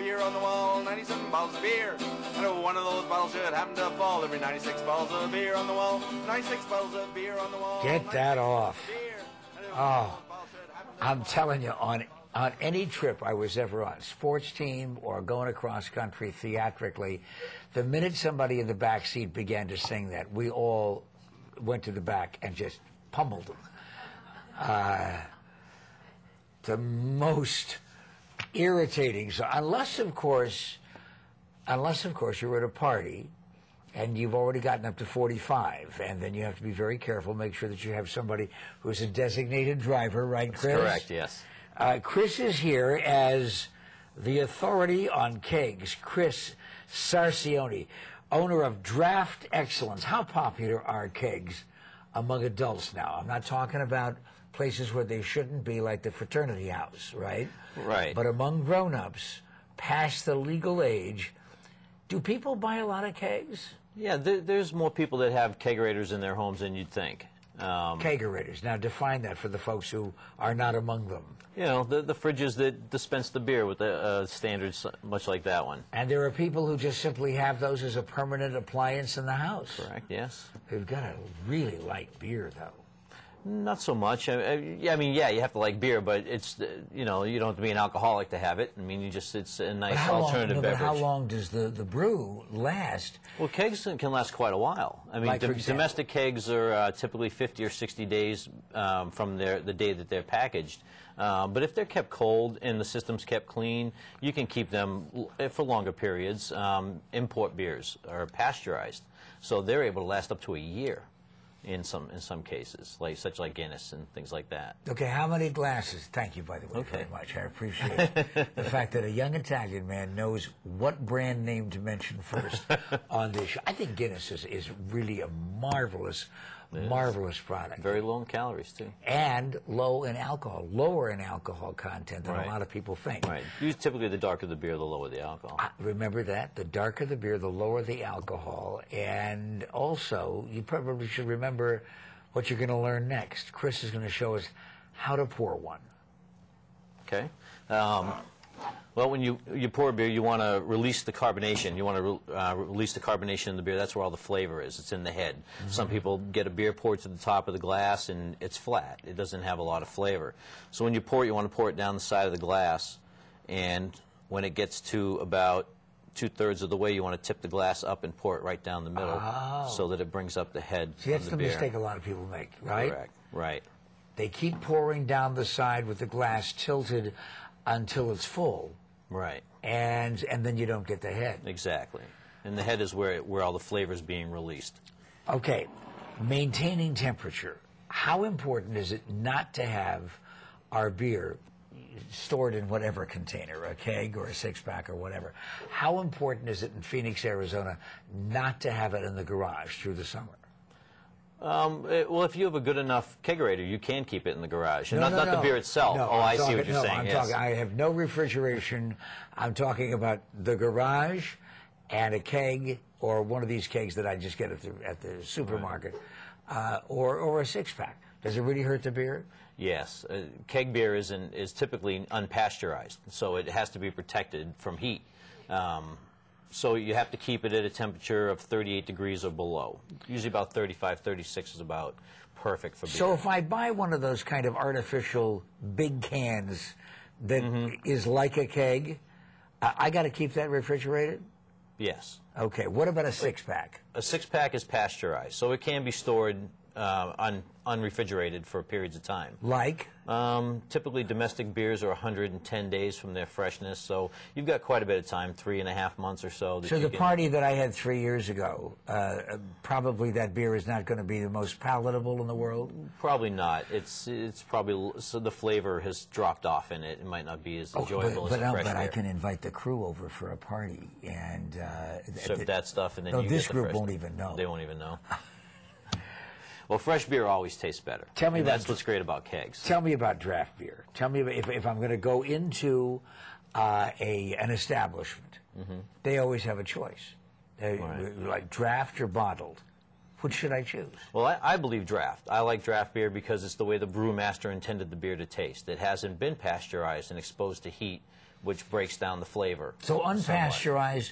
beer on the wall, 97 bottles of beer. And if one of those bottles should happen to fall, every 96 bottles of beer on the wall, 96 bottles of beer on the wall. Get that off. Oh, I'm telling you, on any trip I was ever on, sports team or going across country theatrically, the minute somebody in the back seat began to sing that, we all went to the back and just pummeled them. The most irritating. So unless of course you're at a party and you've already gotten up to 45, and then you have to be very careful, make sure that you have somebody who's a designated driver, right, Chris? That's correct, yes. Chris is here as the authority on kegs. Chris Sarcione, owner of Draft Excellence. How popular are kegs among adults now? I'm not talking about places where they shouldn't be, like the fraternity house, right? Right. But among grown-ups, past the legal age, do people buy a lot of kegs? Yeah, there's more people that have kegerators in their homes than you'd think. Kegerators. Now, define that for the folks who are not among them. You know, the fridges that dispense the beer with the standards, much like that one. And there are people who just simply have those as a permanent appliance in the house. Correct, yes. Who've got to really like beer, though. Not so much. I mean, yeah, you have to like beer, but it's, you know, you don't have to be an alcoholic to have it. I mean, it's a nice alternative beverage. But how long does the brew last? Well, kegs can last quite a while. I mean, like, domestic kegs are typically 50 or 60 days from the day that they're packaged. But if they're kept cold and the system's kept clean, you can keep them for longer periods. Import beers are pasteurized, so they're able to last up to a year. In some cases, such like Guinness and things like that. Okay, how many glasses? Thank you, by the way, very much. I appreciate the fact that a young Italian man knows what brand name to mention first on this show. I think Guinness is really a marvelous product. Very low in calories, too. And low in alcohol, lower in alcohol content than a lot of people think. Right. Typically, the darker the beer, the lower the alcohol. Remember that. The darker the beer, the lower the alcohol. And also, you probably should remember what you're going to learn next. Chris is going to show us how to pour one. Okay. Well, when you pour a beer, you want to release the carbonation. You want to release the carbonation in the beer. That's where all the flavor is. It's in the head. Mm-hmm. Some people get a beer poured to the top of the glass, and it's flat. It doesn't have a lot of flavor. So when you pour it, you want to pour it down the side of the glass. And when it gets to about 2/3 of the way, you want to tip the glass up and pour it right down the middle so that it brings up the head. See, that's of the beer. mistake a lot of people make, right? Correct. Right. They keep pouring down the side with the glass tilted until it's full. Right. And then you don't get the head. Exactly. And the head is where all the flavor is being released. Okay. Maintaining temperature. How important is it not to have our beer stored in whatever container, a keg or a six-pack or whatever? How important is it in Phoenix, Arizona, not to have it in the garage through the summer? Well, if you have a good enough kegerator, you can keep it in the garage. And not the beer itself. No, I see what you're saying. Yes. I have no refrigeration. I'm talking about the garage and a keg, or one of these kegs that I just get at the supermarket, or a six-pack. Does it really hurt the beer? Yes. Keg beer is typically unpasteurized, so it has to be protected from heat. So you have to keep it at a temperature of 38 degrees or below. Usually about 35, 36 is about perfect for beer. So if I buy one of those kind of artificial big cans that is like a keg, I got to keep that refrigerated? Yes. Okay. What about a six-pack? A six-pack is pasteurized, so it can be stored unrefrigerated for periods of time. Like? Typically domestic beers are 110 days from their freshness, so you've got quite a bit of time, 3.5 months or so. So the party that I had 3 years ago, probably that beer is not going to be the most palatable in the world? Probably not. It's probably, so the flavor has dropped off in it. It might not be as enjoyable as a fresh beer. But I can invite the crew over for a party and serve that stuff, and then you this get the group fresh won't even know. They won't even know. Well, fresh beer always tastes better. Tell me about, that's what's great about kegs. Tell me about draft beer. Tell me about, if I'm going to go into an establishment, they always have a choice. Like draft or bottled. Which should I choose? Well, I believe draft. I like draft beer because it's the way the brewmaster intended the beer to taste. It hasn't been pasteurized and exposed to heat which breaks down the flavor. So unpasteurized,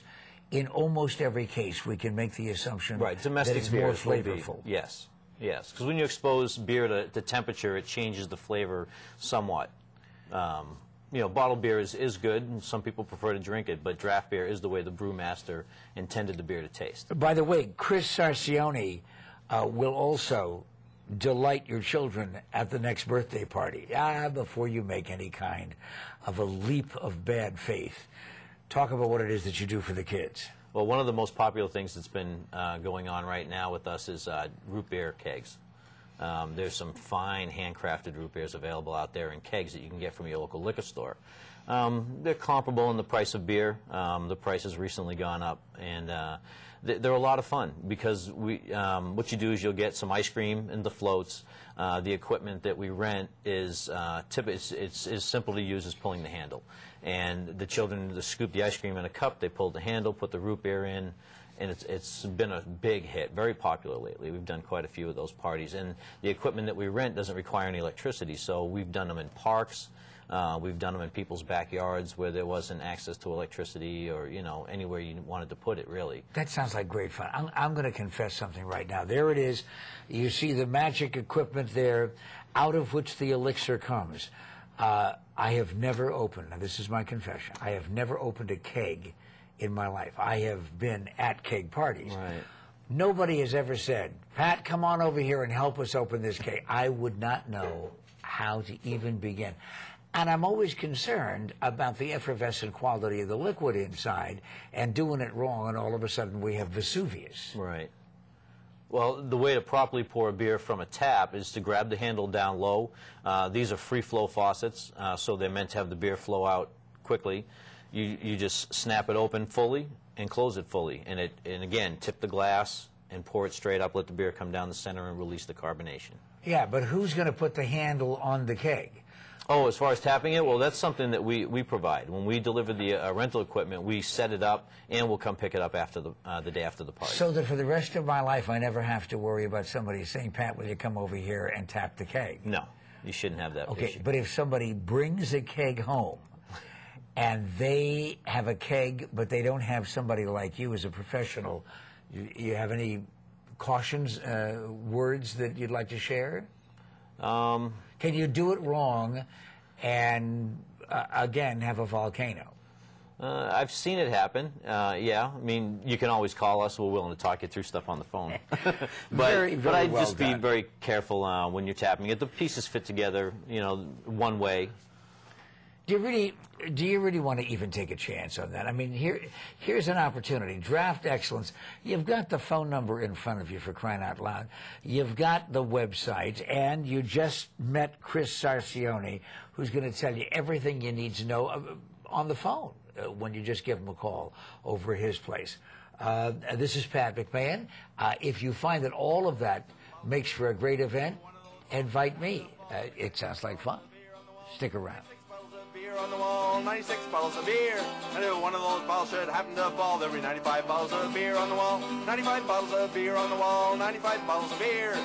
in almost every case, we can make the assumption right. Domestic that it's beer more will be- flavorful. Yes, yes. Because when you expose beer to temperature, it changes the flavor somewhat. You know, bottled beer is good, and some people prefer to drink it, but draft beer is the way the brewmaster intended the beer to taste. By the way, Chris Sarcione will also delight your children at the next birthday party. Before you make any kind of a leap of bad faith, talk about what it is that you do for the kids. Well, one of the most popular things that's been going on right now with us is root beer kegs. There's some fine handcrafted root beers available out there in kegs that you can get from your local liquor store. They're comparable in the price of beer. The price has recently gone up, and they're a lot of fun because what you do is you'll get some ice cream in the floats. The equipment that we rent is it's simple to use as pulling the handle, and the children just scoop the ice cream in a cup. They pull the handle, put the root beer in. And it's been a big hit, very popular lately. We've done quite a few of those parties. And the equipment that we rent doesn't require any electricity, so we've done them in parks. We've done them in people's backyards where there wasn't access to electricity or, you know, anywhere you wanted to put it, really. That sounds like great fun. I'm going to confess something right now. There it is. You see the magic equipment there out of which the elixir comes. I have never opened, now this is my confession, I have never opened a keg in my life. I have been at keg parties. Right. Nobody has ever said, Pat, come on over here and help us open this keg. I would not know how to even begin. And I'm always concerned about the effervescent quality of the liquid inside and doing it wrong, and all of a sudden we have Vesuvius. Right. Well, the way to properly pour a beer from a tap is to grab the handle down low. These are free flow faucets, so they're meant to have the beer flow out quickly. You just snap it open fully and close it fully, and again, tip the glass and pour it straight up, let the beer come down the center and release the carbonation. Yeah, but who's going to put the handle on the keg? Oh, as far as tapping it, well, that's something that we provide. When we deliver the rental equipment, we set it up, and we'll come pick it up after the day after the party. So that for the rest of my life, I never have to worry about somebody saying, Pat, will you come over here and tap the keg? No, you shouldn't have that Okay, issue. but if somebody brings a keg home, and they have a keg, but they don't have somebody like you as a professional, you have any cautions, words that you'd like to share? Can you do it wrong and, again, have a volcano? I've seen it happen, yeah. I mean, you can always call us. We're willing to talk you through stuff on the phone. but I'd well just be done. very careful when you're tapping it. The pieces fit together, you know, one way. Do you really want to even take a chance on that? I mean, here's an opportunity. Draft Excellence. You've got the phone number in front of you, for crying out loud. You've got the website, and you just met Chris Sarcione, who's going to tell you everything you need to know on the phone when you just give him a call over at his place. This is Pat McMahon. If you find that all of that makes for a great event, invite me. It sounds like fun. Stick around. Beer on the wall, 96 bottles of beer. And if one of those bottles should happen to fall, there'll be 95 bottles of beer on the wall. 95 bottles of beer on the wall, 95 bottles of beer.